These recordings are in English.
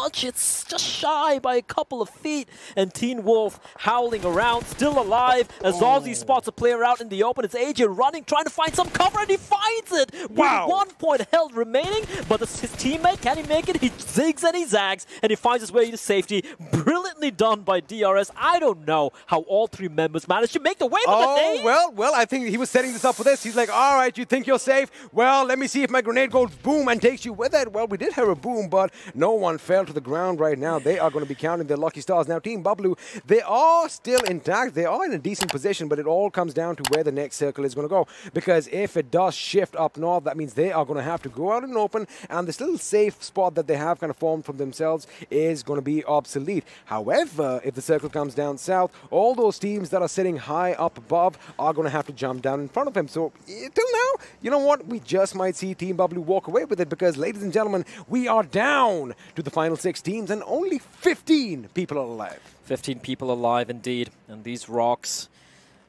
much. It's just shy by a couple of feet. And Teen Wolf howling around, still alive, as Aussie spots a player out in the open. It's AJ running, trying to find some cover, and he finds it! Wow. With 1 point held remaining, but his teammate, can he make it? He zigs and he zags, and he finds his way to safety. Brilliantly done by DRS. I don't know how all three members managed to make the way with the nade. Well, I think he was setting this up for this. He's like, all right, you think you're safe? Well, let me see if my grenade goes boom and takes you with it. Well, we did hear a boom, but no one fell to the ground right now. They are going to be counting their lucky stars. Now, Team Pubg, they are still intact. They are in a decent position, but it all comes down to where the next circle is going to go. Because if it does shift up north, that means they are going to have to go out in the open, and this little safe spot that they have kind of formed for themselves is going to be obsolete. However, if the circle comes down south, all those teams that are sitting high up above are going to have to jump down in front of him. So, till now, you know what? We just might see Team Pubg walk away with it because, ladies and gentlemen, we are down to the final 6 teams and only 15 people are alive. 15 people alive indeed. And these rocks,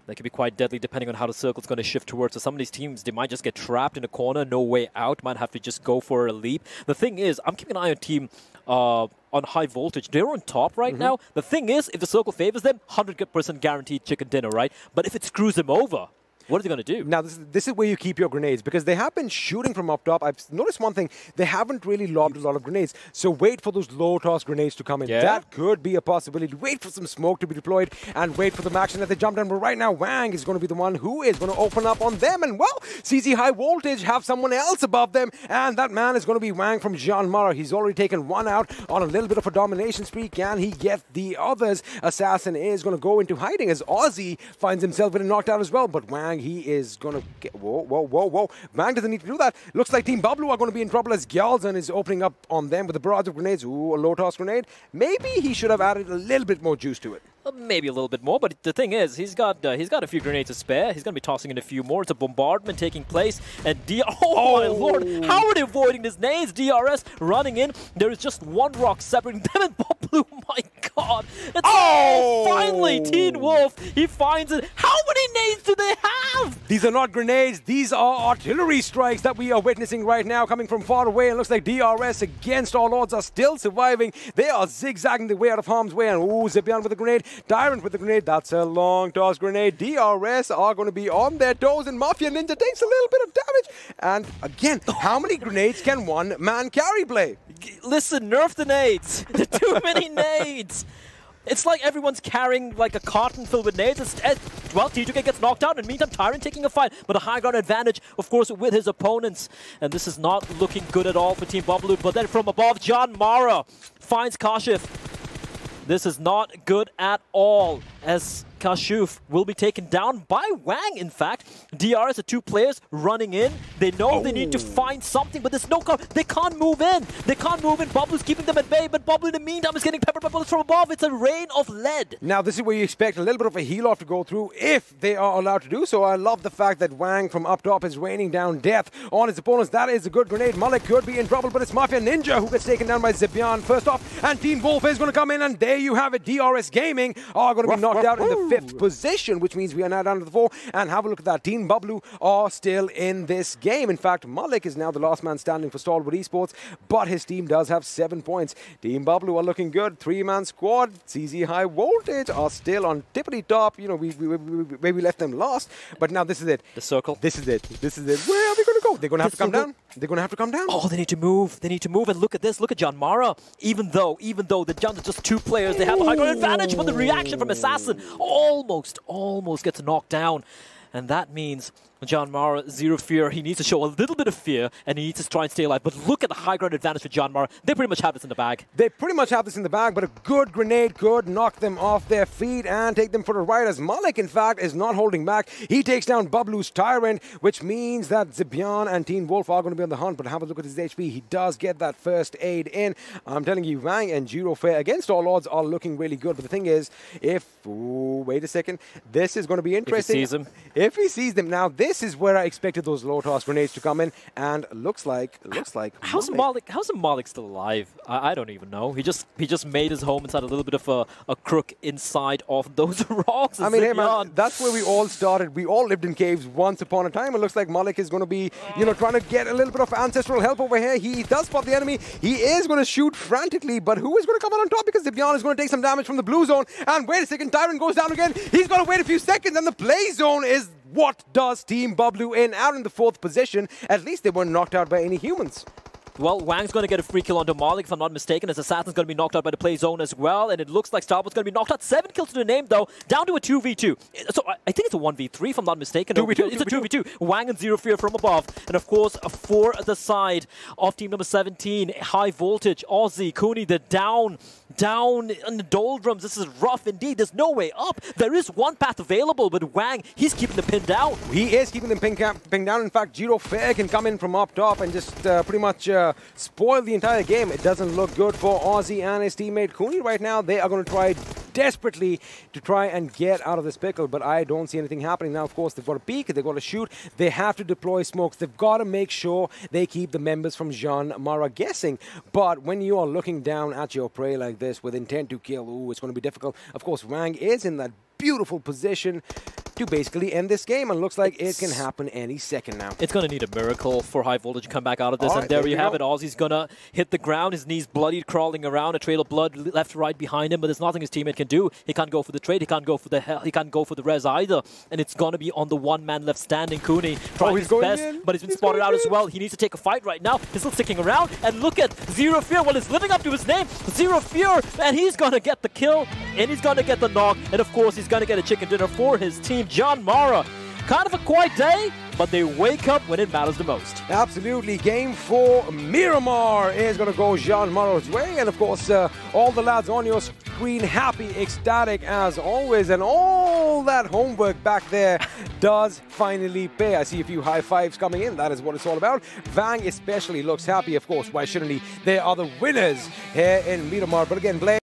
they could be quite deadly depending on how the circle's going to shift towards. So some of these teams, they might just get trapped in a corner, no way out, might have to just go for a leap. The thing is, I'm keeping an eye on Team on high voltage. They're on top right now. The thing is, if the circle favors them, 100% guaranteed chicken dinner, right? But if it screws them over, what are they going to do? Now, this is where you keep your grenades, because they have been shooting from up top. I've noticed one thing. They haven't really lobbed a lot of grenades. So wait for those low-toss grenades to come in. Yeah. That could be a possibility. Wait for some smoke to be deployed and wait for the action that they jump down. But right now, Wang is going to be the one who is going to open up on them. And, well, CZ High Voltage have someone else above them. And that man is going to be Wang from JyanMaara. He's already taken one out on a little bit of a domination spree. Can he get the others? Assassin is going to go into hiding as Aussie finds himself getting knocked out as well. But Wang, he is going to get... Whoa. Wang doesn't need to do that. Looks like Team Pubg are going to be in trouble as Gyalzan is opening up on them with a barrage of grenades. Ooh, a low-toss grenade. Maybe he should have added a little bit more juice to it. Maybe a little bit more, but the thing is, he's got a few grenades to spare. He's going to be tossing in a few more. It's a bombardment taking place, and my lord, how are they avoiding this nades? DRS running in. There is just one rock separating them and Pubg. My god! It's finally Teen Wolf. He finds it. How many nades do they have? These are not grenades. These are artillery strikes that we are witnessing right now, coming from far away. And looks like DRS, against all odds, are still surviving. They are zigzagging their way out of harm's way. And Zipian with a grenade. Tyrant with the grenade. That's a long toss grenade. DRS are going to be on their toes, and Mafia Ninja takes a little bit of damage. And again, how many grenades can one man carry play? Listen, nerf the nades. There are too many nades. It's like everyone's carrying like a carton filled with nades. Well, T2K gets knocked out, and meantime, Tyrant taking a fight, but a high ground advantage, of course, with his opponents. And this is not looking good at all for Team Pubg. But then from above, JyanMaara finds Kashif. This is not good at all, as Kashif will be taken down by Wang, in fact. DRS are 2 players running in. They know they need to find something, but there's no cover. They can't move in. They can't move in. Pubg's keeping them at bay, but Pubg in the meantime is getting peppered by bullets from above. It's a rain of lead. Now, this is where you expect a little bit of a heal-off to go through if they are allowed to do so. I love the fact that Wang from up top is raining down death on his opponents. That is a good grenade. Malik could be in trouble, but it's Mafia Ninja who gets taken down by Zipian first off. And Team Wolf is going to come in, and there you have it. DRS Gaming are going to be knocked out in the 5th position, which means we are now down to the 4. And have a look at that. Team Pubg are still in this game. In fact, Malik is now the last man standing for Stalwart Esports, but his team does have 7 points. Team Pubg are looking good. 3-man squad. CZ High Voltage are still on tippity top. You know, where we left them last. But now this is it. The circle. This is it. This is it. Where are they going to go? They're going to have to come down. They're going to have to come down. Oh, they need to move. They need to move. And look at this. Look at JyanMaara. Even though the Jans are just 2 players, they have a high ground advantage, but the reaction from Assassin almost gets knocked down. And that means JyanMaara, zero fear. He needs to show a little bit of fear, and he needs to try and stay alive. But look at the high ground advantage for JyanMaara. They pretty much have this in the bag. They pretty much have this in the bag, but a good grenade could knock them off their feet and take them for a ride, as Malik, in fact, is not holding back. He takes down Pubg's Tyrant, which means that Zipian and Teen Wolf are going to be on the hunt. But have a look at his HP. He does get that first aid in. I'm telling you, Wang and Jiro Fair, against all odds, are looking really good. But the thing is, wait a second, this is going to be interesting. If he sees him. If he sees them. Now, this this is where I expected those low toss grenades to come in, and looks like how's Malik still alive? I don't even know. He just made his home inside a little bit of a crook inside of those rocks. I mean, hey man, that's where we all started. We all lived in caves once upon a time. It looks like Malik is going to be, trying to get a little bit of ancestral help over here. He does spot the enemy. He is going to shoot frantically, but who is going to come out on top? Because Zibyan is going to take some damage from the blue zone. And wait a second, Tyrant goes down again. He's going to wait a few seconds, and the play zone is what does Team Pubg in out in the 4th position. At least they weren't knocked out by any humans. Well, Wang's going to get a free kill onto Malik, if I'm not mistaken, as Assassin's going to be knocked out by the play zone as well, and it looks like Starboard's going to be knocked out. 7 kills to the name, though, down to a 2v2. So I think it's a 1v3, if I'm not mistaken. 2v2, it's a 2v2. Wang and Zero Fear from above. And, of course, for the side of team number 17, High Voltage, Aussie, Cooney, they're down in the doldrums. This is rough indeed. There's no way up. There is one path available, but Wang, he's keeping them pinned down. He is keeping them pinned down. In fact, Zero Fear can come in from up top and just pretty much spoil the entire game. It doesn't look good for Aussie and his teammate Cooney right now. They are going to try desperately to try and get out of this pickle, but I don't see anything happening. Now, of course, they've got to peek, they've got to shoot, they have to deploy smokes. They've got to make sure they keep the members from JyanMaara guessing. But when you are looking down at your prey like this with intent to kill, ooh, it's going to be difficult. Of course, Wang is in that beautiful position to basically end this game, and looks like it can happen any second now. It's going to need a miracle for High Voltage to come back out of this, and there you have it. Aussie's going to hit the ground, his knees bloodied, crawling around, a trail of blood left to right behind him, but there's nothing his teammate can do. He can't go for the trade, he can't go for the res either, and it's going to be on the one man left standing. Cooney trying his best, but he's been spotted out as well. He needs to take a fight right now. He's still sticking around, and look at Zero Fear. Well, it's living up to his name, Zero Fear, and he's going to get the kill, and he's going to get the knock, and of course he's going to get a chicken dinner for his team. JyanMaara, kind of a quiet day, but they wake up when it matters the most. Absolutely. Game 4, Miramar is going to go JyanMaara's way, and of course all the lads on your screen happy, ecstatic as always, and all that homework back there does finally pay. I see a few high fives coming in. That is what it's all about. Vang especially looks happy, of course. Why shouldn't he? They are the winners here in Miramar. But again, Blake,